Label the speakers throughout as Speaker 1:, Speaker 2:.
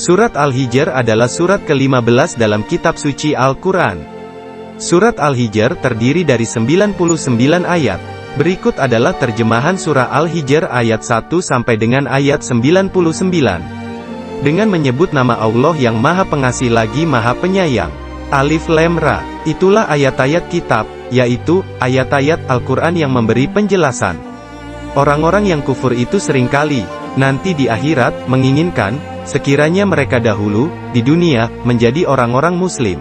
Speaker 1: Surat Al-Hijr adalah surat ke-15 dalam kitab suci Al-Quran. Surat Al-Hijr terdiri dari 99 ayat. Berikut adalah terjemahan surah Al-Hijr ayat 1 sampai dengan ayat 99. Dengan menyebut nama Allah yang Maha Pengasih lagi Maha Penyayang. Alif Lam Ra. Itulah ayat-ayat kitab, yaitu ayat-ayat Al-Quran yang memberi penjelasan. Orang-orang yang kufur itu seringkali, nanti di akhirat, menginginkan, sekiranya mereka dahulu, di dunia, menjadi orang-orang muslim.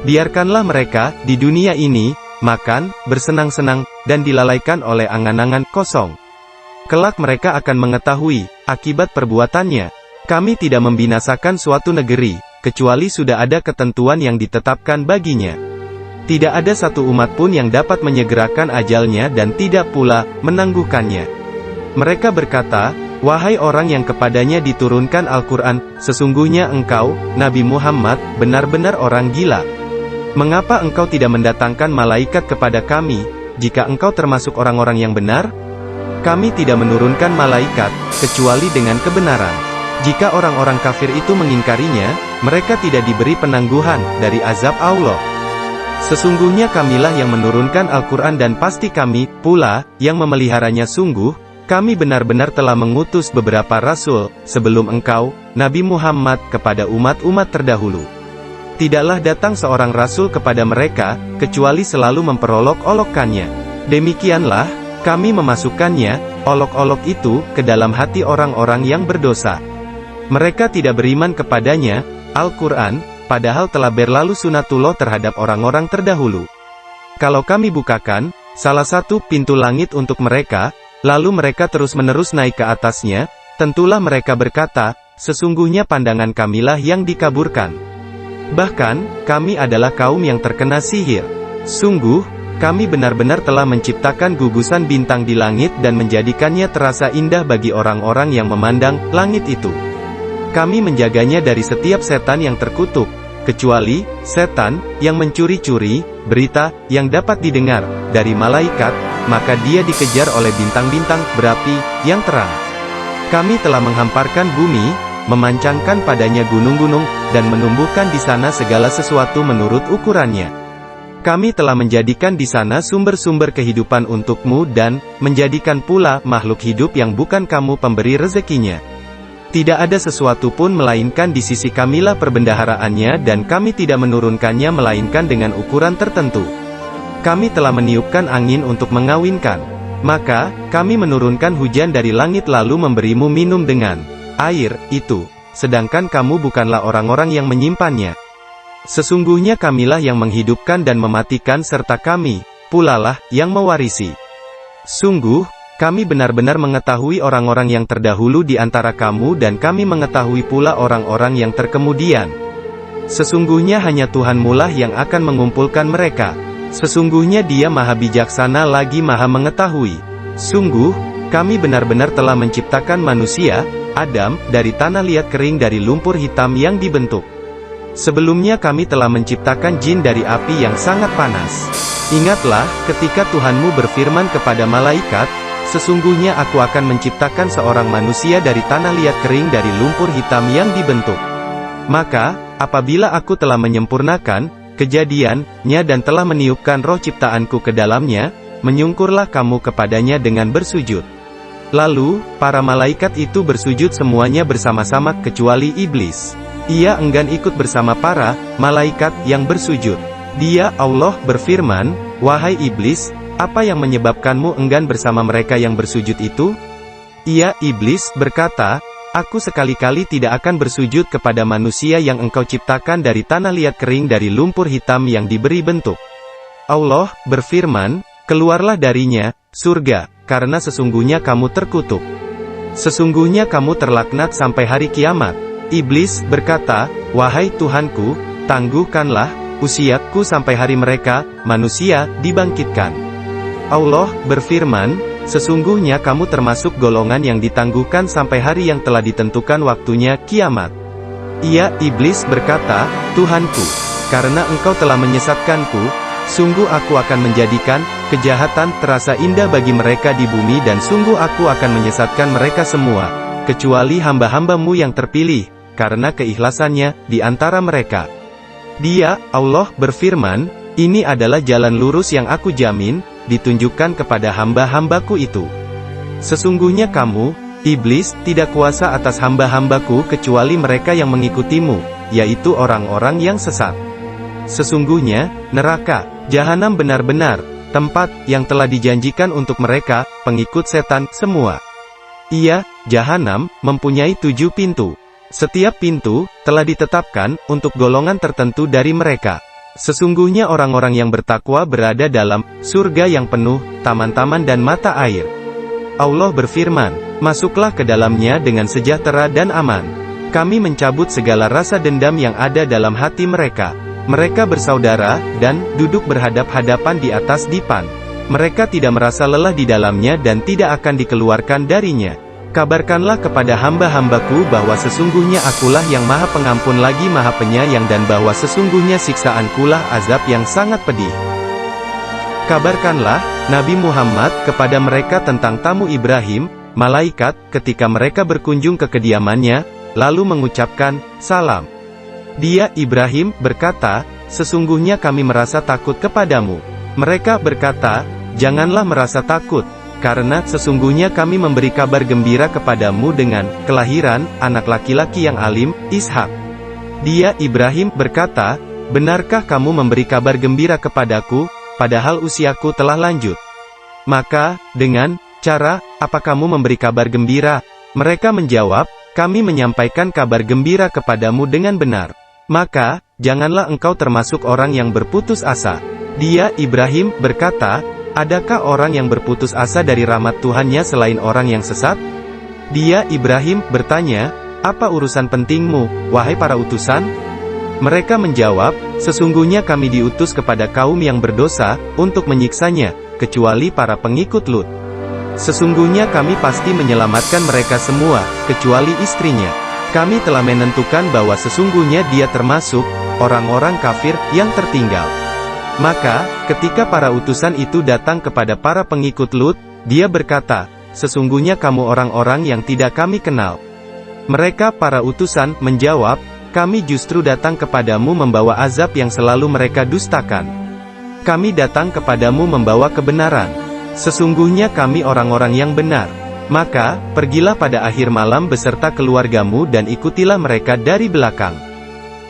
Speaker 1: Biarkanlah mereka, di dunia ini, makan, bersenang-senang, dan dilalaikan oleh angan-angan kosong. Kelak mereka akan mengetahui, akibat perbuatannya. Kami tidak membinasakan suatu negeri, kecuali sudah ada ketentuan yang ditetapkan baginya. Tidak ada satu umat pun yang dapat menyegerakan ajalnya dan tidak pula, menangguhkannya. Mereka berkata, wahai orang yang kepadanya diturunkan Al-Quran, sesungguhnya engkau, Nabi Muhammad, benar-benar orang gila. Mengapa engkau tidak mendatangkan malaikat kepada kami, jika engkau termasuk orang-orang yang benar? Kami tidak menurunkan malaikat, kecuali dengan kebenaran. Jika orang-orang kafir itu mengingkarinya, mereka tidak diberi penangguhan dari azab Allah. Sesungguhnya kamilah yang menurunkan Al-Quran dan pasti kami, pula, yang memeliharanya. Sungguh, kami benar-benar telah mengutus beberapa rasul, sebelum engkau, Nabi Muhammad, kepada umat-umat terdahulu. Tidaklah datang seorang rasul kepada mereka, kecuali selalu memperolok-olokkannya. Demikianlah, kami memasukkannya, olok-olok itu, ke dalam hati orang-orang yang berdosa. Mereka tidak beriman kepadanya, Al-Quran, padahal telah berlalu sunatullah terhadap orang-orang terdahulu. Kalau kami bukakan, salah satu pintu langit untuk mereka, lalu mereka terus-menerus naik ke atasnya, tentulah mereka berkata, sesungguhnya pandangan kamilah yang dikaburkan. Bahkan, kami adalah kaum yang terkena sihir. Sungguh, kami benar-benar telah menciptakan gugusan bintang di langit dan menjadikannya terasa indah bagi orang-orang yang memandang langit itu. Kami menjaganya dari setiap setan yang terkutuk, kecuali setan yang mencuri-curi berita yang dapat didengar dari malaikat, maka dia dikejar oleh bintang-bintang berapi yang terang. Kami telah menghamparkan bumi, memancangkan padanya gunung-gunung, dan menumbuhkan di sana segala sesuatu menurut ukurannya. Kami telah menjadikan di sana sumber-sumber kehidupan untukmu dan menjadikan pula makhluk hidup yang bukan kamu pemberi rezekinya. Tidak ada sesuatu pun melainkan di sisi kamilah perbendaharaannya dan kami tidak menurunkannya melainkan dengan ukuran tertentu. Kami telah meniupkan angin untuk mengawinkan. Maka, kami menurunkan hujan dari langit lalu memberimu minum dengan air itu, sedangkan kamu bukanlah orang-orang yang menyimpannya. Sesungguhnya kamilah yang menghidupkan dan mematikan serta kami, pulalah yang mewarisi. Sungguh, kami benar-benar mengetahui orang-orang yang terdahulu di antara kamu dan kami mengetahui pula orang-orang yang terkemudian. Sesungguhnya hanya Tuhanmu lah yang akan mengumpulkan mereka. Sesungguhnya Dia Maha Bijaksana lagi Maha Mengetahui. Sungguh, kami benar-benar telah menciptakan manusia, Adam, dari tanah liat kering dari lumpur hitam yang dibentuk. Sebelumnya kami telah menciptakan jin dari api yang sangat panas. Ingatlah, ketika Tuhanmu berfirman kepada malaikat, sesungguhnya aku akan menciptakan seorang manusia dari tanah liat kering dari lumpur hitam yang dibentuk. Maka, apabila aku telah menyempurnakan kejadiannya dan telah meniupkan roh ciptaanku ke dalamnya, menyungkurlah kamu kepadanya dengan bersujud. Lalu, para malaikat itu bersujud semuanya bersama-sama kecuali iblis. Ia enggan ikut bersama para malaikat yang bersujud. Dia, Allah, berfirman, wahai iblis, apa yang menyebabkanmu enggan bersama mereka yang bersujud itu? Ia, iblis, berkata, aku sekali-kali tidak akan bersujud kepada manusia yang engkau ciptakan dari tanah liat kering dari lumpur hitam yang diberi bentuk. Allah, berfirman, keluarlah darinya, surga, karena sesungguhnya kamu terkutuk. Sesungguhnya kamu terlaknat sampai hari kiamat. Iblis, berkata, wahai Tuhanku, tangguhkanlah usiaku sampai hari mereka, manusia, dibangkitkan. Allah, berfirman, sesungguhnya kamu termasuk golongan yang ditangguhkan sampai hari yang telah ditentukan waktunya, kiamat. Ia, iblis, berkata, Tuhanku, karena engkau telah menyesatkanku, sungguh aku akan menjadikan kejahatan terasa indah bagi mereka di bumi dan sungguh aku akan menyesatkan mereka semua, kecuali hamba-hambamu yang terpilih, karena keikhlasannya di antara mereka. Dia, Allah, berfirman, ini adalah jalan lurus yang aku jamin, ditunjukkan kepada hamba-hambaku itu. Sesungguhnya kamu, iblis, tidak kuasa atas hamba-hambaku kecuali mereka yang mengikutimu, yaitu orang-orang yang sesat. Sesungguhnya, neraka, jahanam benar-benar, tempat yang telah dijanjikan untuk mereka, pengikut setan, semua. Ia, jahanam, mempunyai 7 pintu. Setiap pintu, telah ditetapkan, untuk golongan tertentu dari mereka. Sesungguhnya orang-orang yang bertakwa berada dalam surga yang penuh taman-taman dan mata air. Allah berfirman, masuklah ke dalamnya dengan sejahtera dan aman. Kami mencabut segala rasa dendam yang ada dalam hati mereka. Mereka bersaudara, dan duduk berhadap-hadapan di atas dipan. Mereka tidak merasa lelah di dalamnya dan tidak akan dikeluarkan darinya. Kabarkanlah kepada hamba-hambaku bahwa sesungguhnya akulah yang maha pengampun lagi maha penyayang dan bahwa sesungguhnya siksaankulah azab yang sangat pedih. Kabarkanlah, Nabi Muhammad, kepada mereka tentang tamu Ibrahim, malaikat, ketika mereka berkunjung ke kediamannya, lalu mengucapkan, salam. Dia, Ibrahim, berkata, sesungguhnya kami merasa takut kepadamu. Mereka berkata, janganlah merasa takut. Karena, sesungguhnya kami memberi kabar gembira kepadamu dengan kelahiran anak laki-laki yang alim, Ishak. Dia, Ibrahim, berkata, benarkah kamu memberi kabar gembira kepadaku, padahal usiaku telah lanjut? Maka, dengan cara apa kamu memberi kabar gembira? Mereka menjawab, kami menyampaikan kabar gembira kepadamu dengan benar. Maka, janganlah engkau termasuk orang yang berputus asa. Dia, Ibrahim, berkata, adakah orang yang berputus asa dari rahmat Tuhannya selain orang yang sesat? Dia, Ibrahim, bertanya, apa urusan pentingmu, wahai para utusan? Mereka menjawab, sesungguhnya kami diutus kepada kaum yang berdosa, untuk menyiksanya, kecuali para pengikut Lut. Sesungguhnya kami pasti menyelamatkan mereka semua, kecuali istrinya. Kami telah menentukan bahwa sesungguhnya dia termasuk orang-orang kafir yang tertinggal. Maka, ketika para utusan itu datang kepada para pengikut Lut, dia berkata, sesungguhnya kamu orang-orang yang tidak kami kenal. Mereka, para utusan, menjawab, kami justru datang kepadamu membawa azab yang selalu mereka dustakan. Kami datang kepadamu membawa kebenaran. Sesungguhnya kami orang-orang yang benar. Maka, pergilah pada akhir malam beserta keluargamu dan ikutilah mereka dari belakang.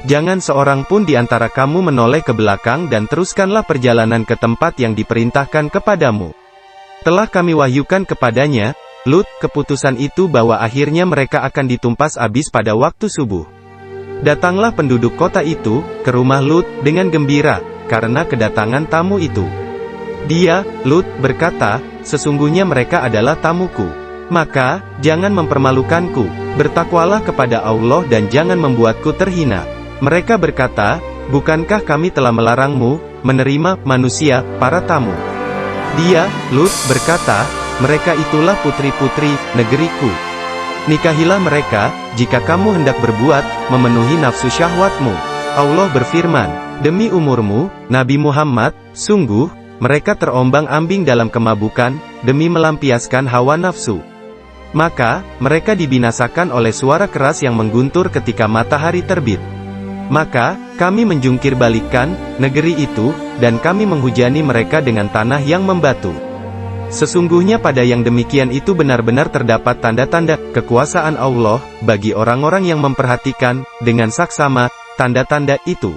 Speaker 1: Jangan seorang pun di antara kamu menoleh ke belakang dan teruskanlah perjalanan ke tempat yang diperintahkan kepadamu. Telah kami wahyukan kepadanya, Lut, keputusan itu bahwa akhirnya mereka akan ditumpas habis pada waktu subuh. Datanglah penduduk kota itu, ke rumah Lut, dengan gembira, karena kedatangan tamu itu. Dia, Lut, berkata, sesungguhnya mereka adalah tamuku. Maka, jangan mempermalukanku, bertakwalah kepada Allah dan jangan membuatku terhina. Mereka berkata, bukankah kami telah melarangmu, menerima manusia, para tamu? Dia, Lut, berkata, mereka itulah putri-putri negeriku. Nikahilah mereka, jika kamu hendak berbuat, memenuhi nafsu syahwatmu. Allah berfirman, demi umurmu, Nabi Muhammad, sungguh, mereka terombang-ambing dalam kemabukan, demi melampiaskan hawa nafsu. Maka, mereka dibinasakan oleh suara keras yang mengguntur ketika matahari terbit. Maka, kami menjungkir balikkan negeri itu, dan kami menghujani mereka dengan tanah yang membatu. Sesungguhnya pada yang demikian itu benar-benar terdapat tanda-tanda kekuasaan Allah, bagi orang-orang yang memperhatikan, dengan saksama, tanda-tanda itu.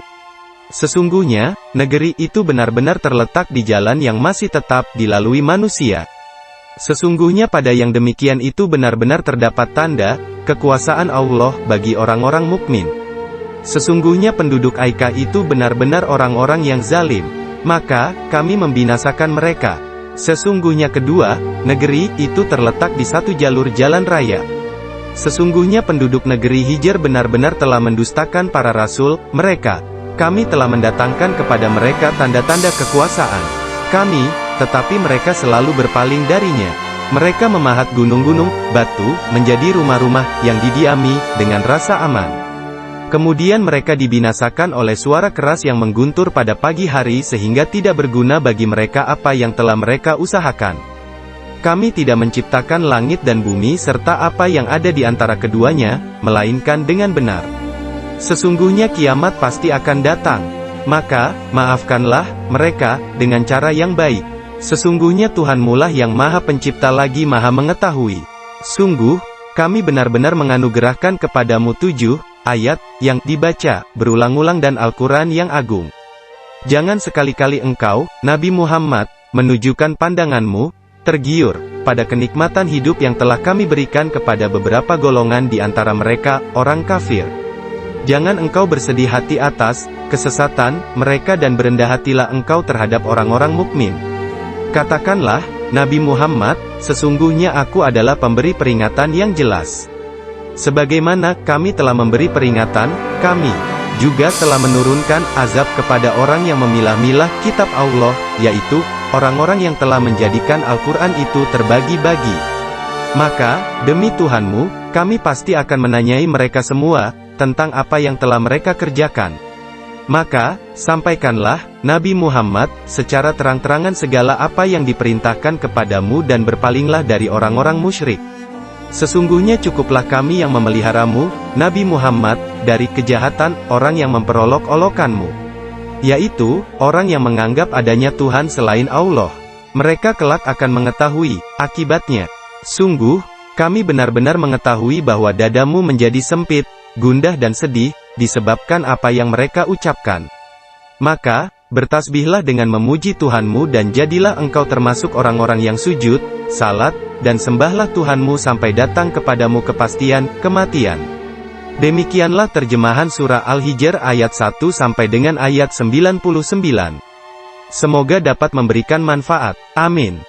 Speaker 1: Sesungguhnya, negeri itu benar-benar terletak di jalan yang masih tetap dilalui manusia. Sesungguhnya pada yang demikian itu benar-benar terdapat tanda kekuasaan Allah, bagi orang-orang mukmin. Sesungguhnya penduduk Aika itu benar-benar orang-orang yang zalim. Maka, kami membinasakan mereka. Sesungguhnya kedua, negeri itu terletak di satu jalur jalan raya. Sesungguhnya penduduk negeri Hijr benar-benar telah mendustakan para rasul mereka. Kami telah mendatangkan kepada mereka tanda-tanda kekuasaan kami, tetapi mereka selalu berpaling darinya. Mereka memahat gunung-gunung, batu, menjadi rumah-rumah yang didiami dengan rasa aman. Kemudian mereka dibinasakan oleh suara keras yang mengguntur pada pagi hari sehingga tidak berguna bagi mereka apa yang telah mereka usahakan. Kami tidak menciptakan langit dan bumi serta apa yang ada di antara keduanya, melainkan dengan benar. Sesungguhnya kiamat pasti akan datang. Maka, maafkanlah mereka dengan cara yang baik. Sesungguhnya Tuhanmu lah yang Maha Pencipta lagi Maha Mengetahui. Sungguh, kami benar-benar menganugerahkan kepadamu 7 ayat yang dibaca berulang-ulang dan Al-Quran yang agung. Jangan sekali-kali engkau, Nabi Muhammad, menunjukkan pandanganmu tergiur pada kenikmatan hidup yang telah kami berikan kepada beberapa golongan di antara mereka, orang kafir. Jangan engkau bersedih hati atas kesesatan mereka dan berendah hatilah engkau terhadap orang-orang mukmin. Katakanlah, Nabi Muhammad, sesungguhnya aku adalah pemberi peringatan yang jelas. Sebagaimana kami telah memberi peringatan, kami juga telah menurunkan azab kepada orang yang memilah-milah kitab Allah, yaitu orang-orang yang telah menjadikan Al-Quran itu terbagi-bagi. Maka, demi Tuhanmu, kami pasti akan menanyai mereka semua, tentang apa yang telah mereka kerjakan. Maka, sampaikanlah, Nabi Muhammad, secara terang-terangan segala apa yang diperintahkan kepadamu dan berpalinglah dari orang-orang musyrik. Sesungguhnya cukuplah kami yang memeliharamu, Nabi Muhammad, dari kejahatan orang yang memperolok-olokanmu. Yaitu, orang yang menganggap adanya Tuhan selain Allah. Mereka kelak akan mengetahui akibatnya. Sungguh, kami benar-benar mengetahui bahwa dadamu menjadi sempit, gundah dan sedih, disebabkan apa yang mereka ucapkan. Maka, bertasbihlah dengan memuji Tuhanmu dan jadilah engkau termasuk orang-orang yang sujud, salat, dan sembahlah Tuhanmu sampai datang kepadamu kepastian, kematian. Demikianlah terjemahan surah Al-Hijr ayat 1 sampai dengan ayat 99. Semoga dapat memberikan manfaat. Amin.